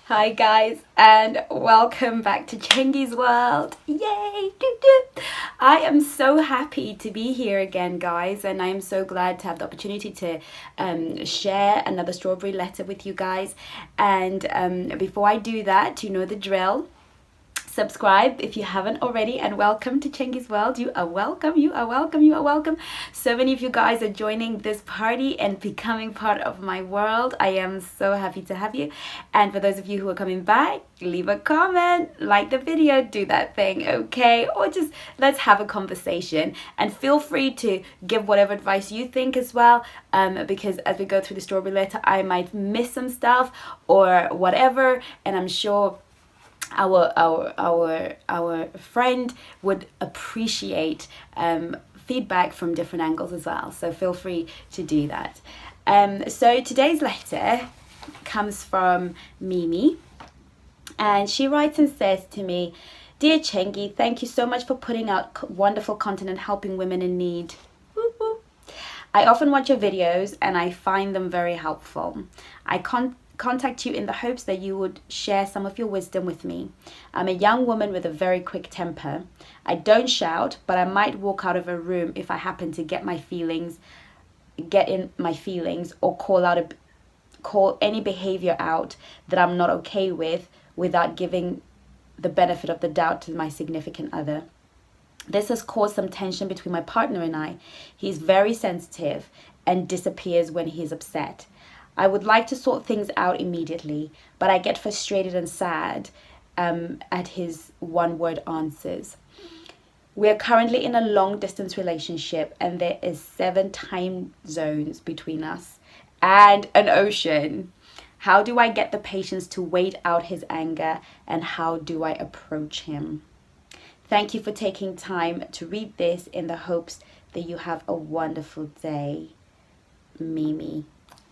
Hi guys, and welcome back to Chengi's World. Yay! Doo doo. I am so happy to be here again, guys, and I am so glad to have the opportunity to share another strawberry letter with you guys. And before I do that, you know the drill. Subscribe if you haven't already, and welcome to Chengi's World. You are welcome, you are welcome, you are welcome. So many of you guys are joining this party and becoming part of my world. I am so happy to have you. And for those of you who are coming back, leave a comment, like the video, do that thing, okay? Or just let's have a conversation, and feel free to give whatever advice you think as well, because as we go through the strawberry letter, I might miss some stuff or whatever, and I'm sure our friend would appreciate feedback from different angles as well, so feel free to do that. So today's letter comes from Mimi, and she writes and says to me, "Dear Chengi, thank you so much for putting out wonderful content and helping women in need. I often watch your videos and I find them very helpful. I contact you in the hopes that you would share some of your wisdom with me. I'm a young woman with a very quick temper. I don't shout, but I might walk out of a room if I happen to get in my feelings, or call any behavior out that I'm not okay with without giving the benefit of the doubt to my significant other. This has caused some tension between my partner and I. He's very sensitive and disappears when he's upset. I would like to sort things out immediately, but I get frustrated and sad at his one-word answers. We are currently in a long-distance relationship, and there is 7 time zones between us and an ocean. How do I get the patience to wait out his anger, and how do I approach him? Thank you for taking time to read this in the hopes that you have a wonderful day. Mimi."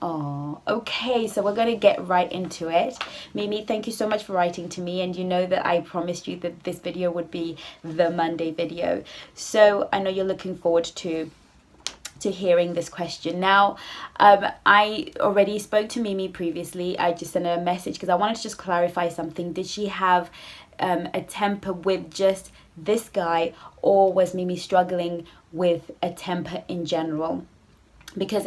Oh, okay, so we're going to get right into it. Mimi, thank you so much for writing to me, and you know that I promised you that this video would be the Monday video. So I know you're looking forward to hearing this question. Now, I already spoke to Mimi previously. I just sent her a message because I wanted to just clarify something. Did she have a temper with just this guy, or was Mimi struggling with a temper in general? Because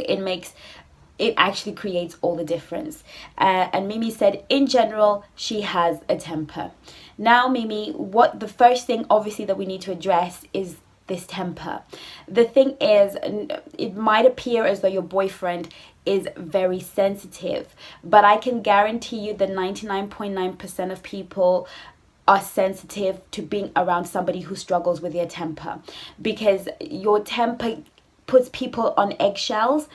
it actually creates all the difference. And Mimi said, in general, she has a temper. Now, Mimi, the first thing obviously that we need to address is this temper. The thing is, it might appear as though your boyfriend is very sensitive, but I can guarantee you that 99.9% of people are sensitive to being around somebody who struggles with their temper, because your temper puts people on eggshells.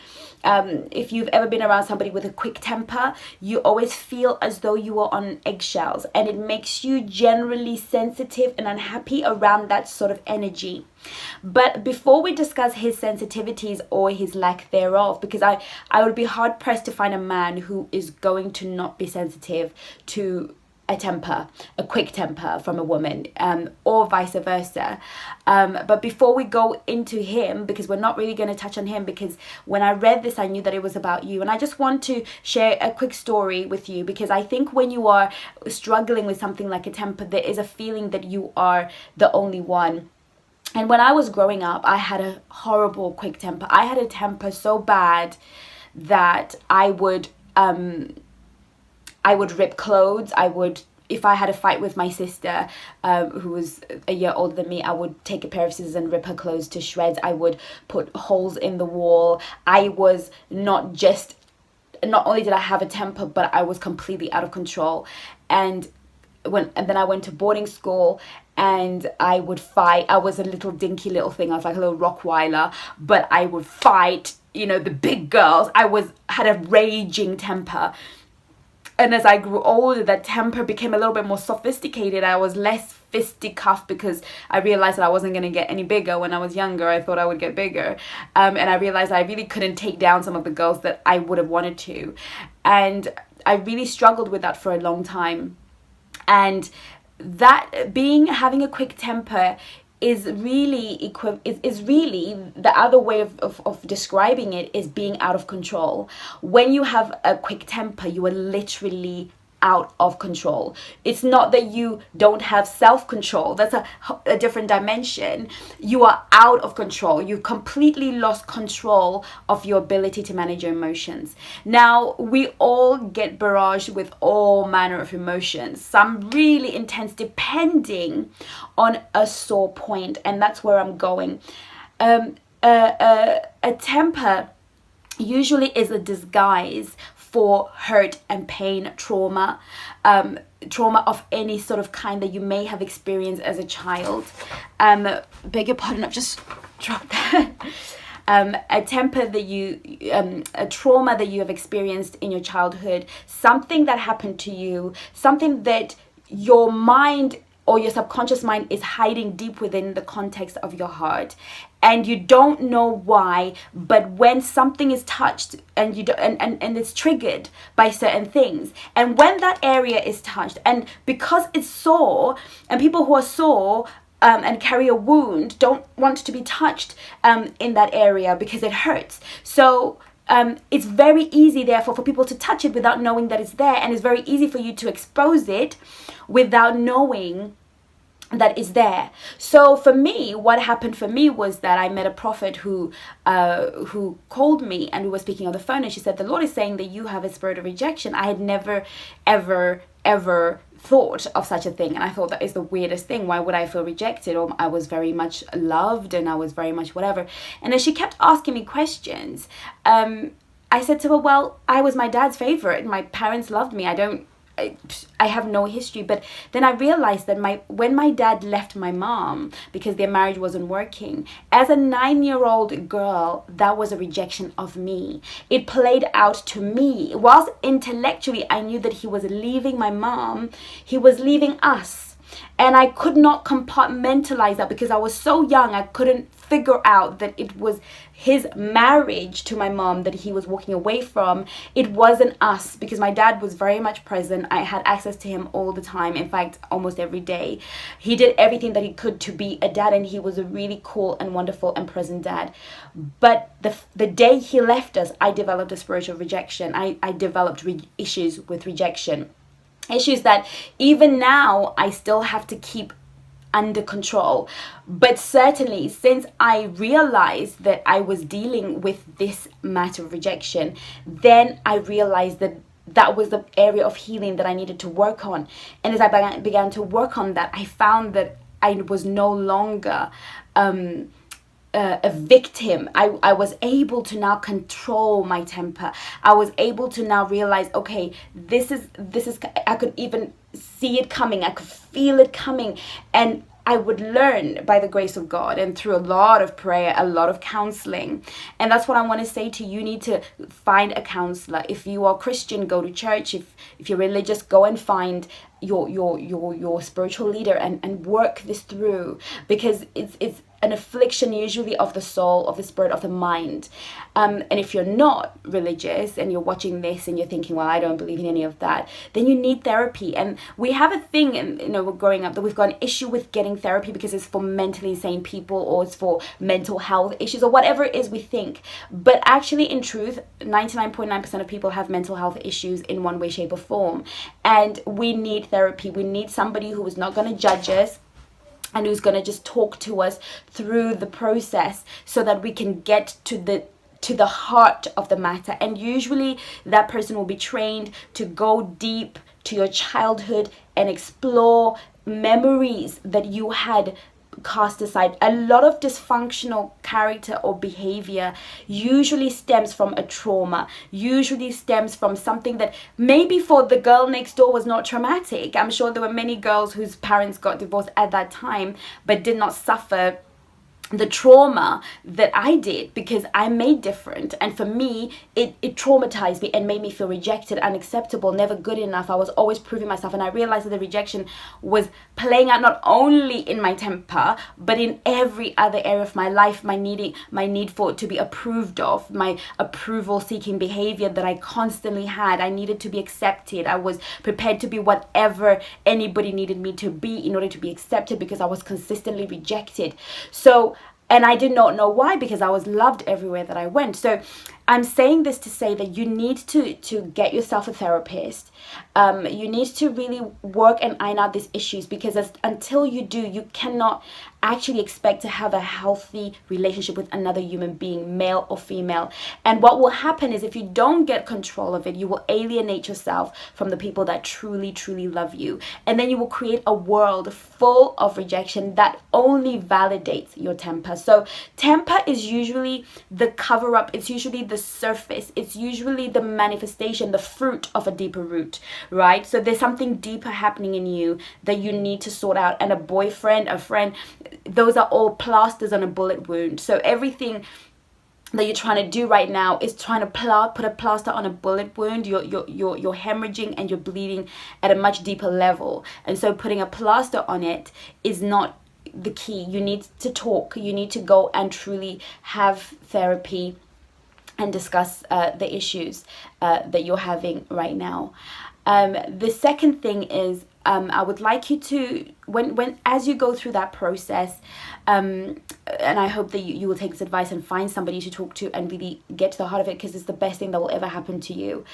If you've ever been around somebody with a quick temper, you always feel as though you are on eggshells, and it makes you generally sensitive and unhappy around that sort of energy. But before we discuss his sensitivities or his lack thereof, because I would be hard pressed to find a man who is going to not be sensitive to a quick temper from a woman, or vice versa. But before we go into him, because we're not really going to touch on him, because when I read this, I knew that it was about you. And I just want to share a quick story with you, because I think when you are struggling with something like a temper, there is a feeling that you are the only one. And when I was growing up, I had a horrible quick temper. I had a temper so bad that I would rip clothes. If I had a fight with my sister, who was a year older than me, I would take a pair of scissors and rip her clothes to shreds. I would put holes in the wall. I was not only did I have a temper, but I was completely out of control. And then I went to boarding school, and I would fight. I was a little dinky little thing. I was like a little Rottweiler, but I would fight, the big girls. Had a raging temper. And as I grew older, that temper became a little bit more sophisticated. I was less fisticuff, because I realized that I wasn't going to get any bigger. When I was younger, I thought I would get bigger. And I realized I really couldn't take down some of the girls that I would have wanted to. And I really struggled with that for a long time. And that having a quick temper is really the other way of describing it is being out of control. When you have a quick temper, you are literally out of control. It's not that you don't have self-control. That's a different dimension. You are out of control. You completely lost control of your ability to manage your emotions. Now, we all get barraged with all manner of emotions, some really intense depending on a sore point, and that's where I'm going. A temper usually is a disguise for hurt and pain, trauma, trauma of any sort of kind that you may have experienced as a child. Beg your pardon, I've just dropped that. A temper that a trauma that you have experienced in your childhood, something that happened to you, something that your mind or your subconscious mind is hiding deep within the context of your heart, and you don't know why, but when something is touched and and it's triggered by certain things, and when that area is touched, and because it's sore, and people who are sore and carry a wound don't want to be touched in that area because it hurts. So it's very easy, therefore, for people to touch it without knowing that it's there, and it's very easy for you to expose it without knowing that is there. So for me, what happened for me was that I met a prophet who called me, and we were speaking on the phone, and she said, the Lord is saying that you have a spirit of rejection. I had never ever thought of such a thing, and I thought that is the weirdest thing. Why would I feel rejected? Or I was very much loved, and I was very much whatever. And then she kept asking me questions. I said to her, well, I was my dad's favorite. My parents loved me. I have no history. But then I realized that when my dad left my mom because their marriage wasn't working, as a 9-year-old girl, that was a rejection of me. It played out to me. Whilst intellectually I knew that he was leaving my mom, he was leaving us. And I could not compartmentalize that because I was so young. I couldn't figure out that it was his marriage to my mom that he was walking away from. It wasn't us, because my dad was very much present. I had access to him all the time. In fact, almost every day. He did everything that he could to be a dad, and he was a really cool and wonderful and present dad. But the day he left us, I developed a spiritual rejection. I developed issues with rejection. Issues that even now I still have to keep under control. But certainly since I realized that I was dealing with this matter of rejection, then I realized that that was the area of healing that I needed to work on. And as I began to work on that, I found that I was no longer a victim. I was able to now control my temper. I was able to now realize, okay, this is I could even see it coming. I could feel it coming. And I would learn by the grace of God and through a lot of prayer, a lot of counseling. And that's what I want to say to you. You need to find a counselor. If you are Christian, go to church. If you're religious, go and find your spiritual leader and work this through, because it's an affliction usually of the soul, of the spirit, of the mind. And if you're not religious and you're watching this and you're thinking, well, I don't believe in any of that, then you need therapy. And we have a thing, and we're growing up, that we've got an issue with getting therapy because it's for mentally insane people, or it's for mental health issues, or whatever it is we think. But actually, in truth, 99.9% of people have mental health issues in one way, shape, or form. And we need therapy. We need somebody who is not going to judge us, and who's going to just talk to us through the process so that we can get to the heart of the matter. And usually that person will be trained to go deep to your childhood and explore memories that you had cast aside. A lot of dysfunctional character or behavior usually stems from a trauma, usually stems from something that maybe for the girl next door was not traumatic. I'm sure there were many girls whose parents got divorced at that time but did not suffer the trauma that I did, because I made different. And for me, it traumatized me and made me feel rejected, unacceptable, never good enough. I was always proving myself, and I realized that the rejection was playing out not only in my temper, but in every other area of my life. My need for it to be approved of, my approval seeking behavior that I constantly had. I needed to be accepted. I was prepared to be whatever anybody needed me to be in order to be accepted, because I was consistently rejected. And I did not know why, because I was loved everywhere that I went. So I'm saying this to say that you need to get yourself a therapist. You need to really work and iron out these issues, because until you do, you cannot actually expect to have a healthy relationship with another human being, male or female. And what will happen is, if you don't get control of it, you will alienate yourself from the people that truly, truly love you. And then you will create a world full of rejection that only validates your temper. So temper is usually the cover up, it's usually the surface, it's usually the manifestation, the fruit of a deeper root, right? So there's something deeper happening in you that you need to sort out. And a boyfriend, a friend, those are all plasters on a bullet wound. So everything that you're trying to do right now is trying to put a plaster on a bullet wound. You're hemorrhaging and you're bleeding at a much deeper level. And so putting a plaster on it is not the key. You need to talk. You need to go and truly have therapy and discuss the issues that you're having right now. The second thing is, I would like you to, when as you go through that process, and I hope that you will take this advice and find somebody to talk to and really get to the heart of it, because it's the best thing that will ever happen to you.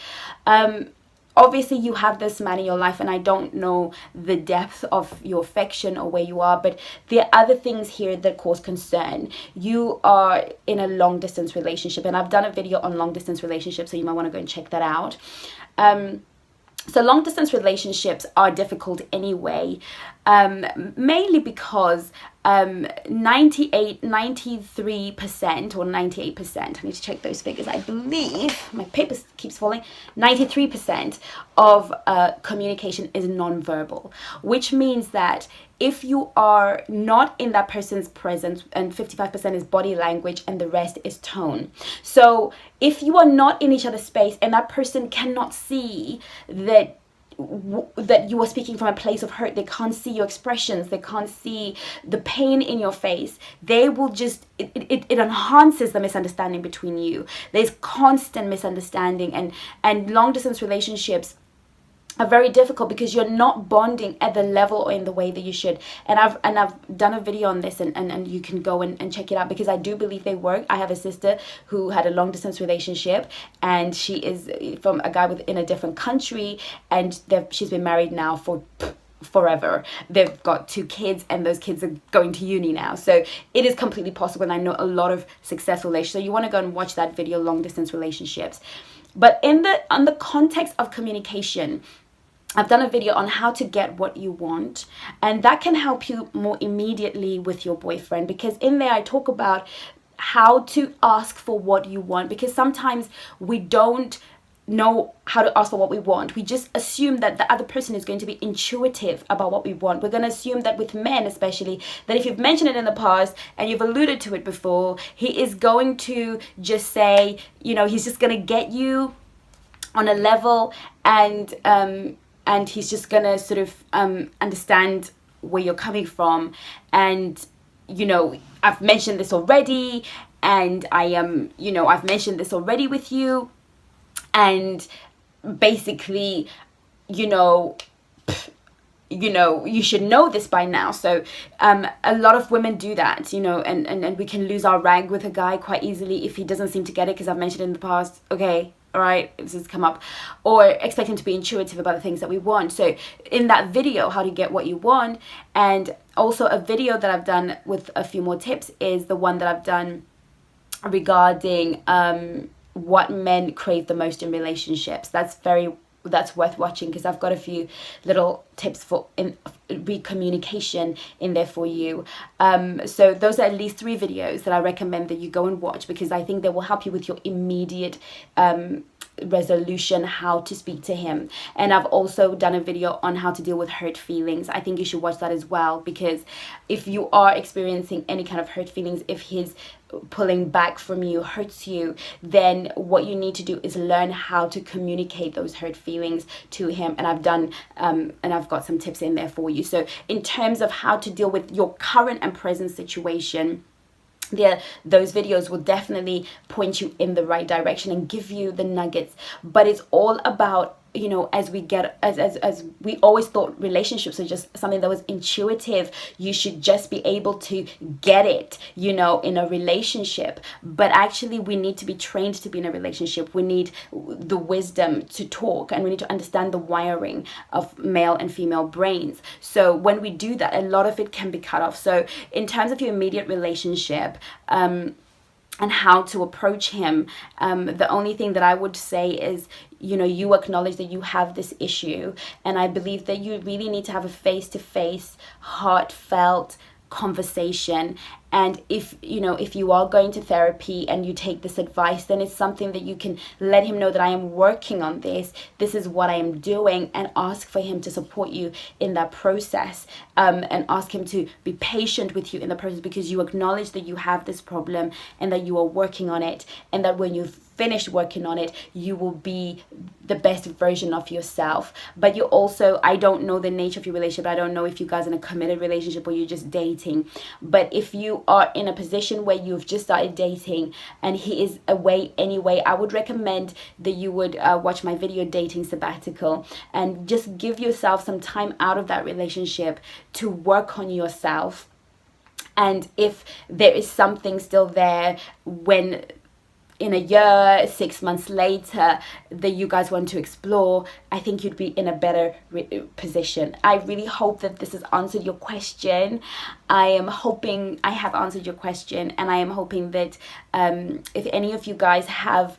Obviously, you have this man in your life, and I don't know the depth of your affection or where you are, but there are other things here that cause concern. You are in a long distance relationship, and I've done a video on long distance relationships, so you might want to go and check that out. So long distance relationships are difficult anyway, mainly because 93% or 98%, I need to check those figures, I believe, my paper keeps falling, 93% of communication is non-verbal, which means that if you are not in that person's presence, and 55% is body language and the rest is tone. So if you are not in each other's space and that person cannot see that you are speaking from a place of hurt, they can't see your expressions, they can't see the pain in your face, they will just, it enhances the misunderstanding between you. There's constant misunderstanding, and long distance relationships are very difficult because you're not bonding at the level or in the way that you should. And I've done a video on this, and you can go and check it out, because I do believe they work. I have a sister who had a long distance relationship, and she is from a guy in a different country, and she's been married now for forever. They've got 2 kids, and those kids are going to uni now. So it is completely possible, and I know a lot of successful relationships. So you want to go and watch that video, long distance relationships. But on the context of communication, I've done a video on how to get what you want, and that can help you more immediately with your boyfriend, because in there I talk about how to ask for what you want, because sometimes we don't know how to ask for what we want. We just assume that the other person is going to be intuitive about what we want. We're going to assume that with men especially, that if you've mentioned it in the past and you've alluded to it before, he is going to just say, he's just going to get you on a level, and he's just gonna sort of understand where you're coming from. And I've mentioned this already, and I've mentioned this already with you, and basically you should know this by now. So a lot of women do that, and we can lose our rag with a guy quite easily if he doesn't seem to get it, because I've mentioned in the past, okay, all right, this has come up, or expect him to be intuitive about the things that we want. So in that video, how to get what you want, and also a video that I've done with a few more tips is the one that I've done regarding what men crave the most in relationships. That's worth watching, because I've got a few little tips for recommunication in there for you. So those are at least 3 videos that I recommend that you go and watch, because I think they will help you with your immediate resolution, how to speak to him. And I've also done a video on how to deal with hurt feelings. I think you should watch that as well, because if you are experiencing any kind of hurt feelings, if his pulling back from you hurts you, then what you need to do is learn how to communicate those hurt feelings to him. And I've got some tips in there for you. So in terms of how to deal with your current and present situation, those videos will definitely point you in the right direction and give you the nuggets. But it's all about you know, as we get, as we always thought relationships are just something that was intuitive. You should just be able to get it, you know, in a relationship. But actually we need to be trained to be in a relationship. We need the wisdom to talk, and we need to understand the wiring of male and female brains. So when we do that, a lot of it can be cut off. So in terms of your immediate relationship, and how to approach him, the only thing that I would say is, you know, you acknowledge that you have this issue, and I believe that you really need to have a face-to-face, heartfelt conversation. And if, you know, if you are going to therapy and you take this advice, then it's something that you can let him know that I am working on this. This is what I am doing, and ask for him to support you in that process, and ask him to be patient with you in the process, because you acknowledge that you have this problem and that you are working on it, and that when you've finished working on it, you will be the best version of yourself. But you also, I don't know the nature of your relationship. I don't know if you guys are in a committed relationship or you're just dating. But if you are in a position where you've just started dating and he is away anyway, I would recommend that you would watch my video, Dating Sabbatical, and just give yourself some time out of that relationship to work on yourself. And if there is something still there, when in a year, 6 months later, that you guys want to explore, I think you'd be in a better position. I really hope that this has answered your question. I am hoping I have answered your question, and I am hoping that if any of you guys have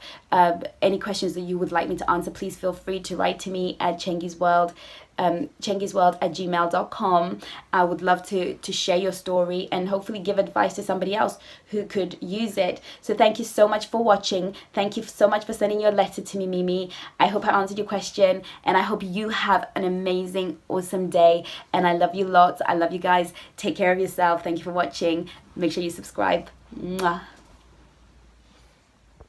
any questions that you would like me to answer, please feel free to write to me at chengisworld@gmail.com. I would love to share your story and hopefully give advice to somebody else who could use it. So thank you so much for watching. Thank you so much for sending your letter to me, Mimi. I hope I answered your question, and I hope you have an amazing, awesome day. And I love you lots. I love you guys. Take care of yourself. Thank you for watching. Make sure you subscribe. Mwah.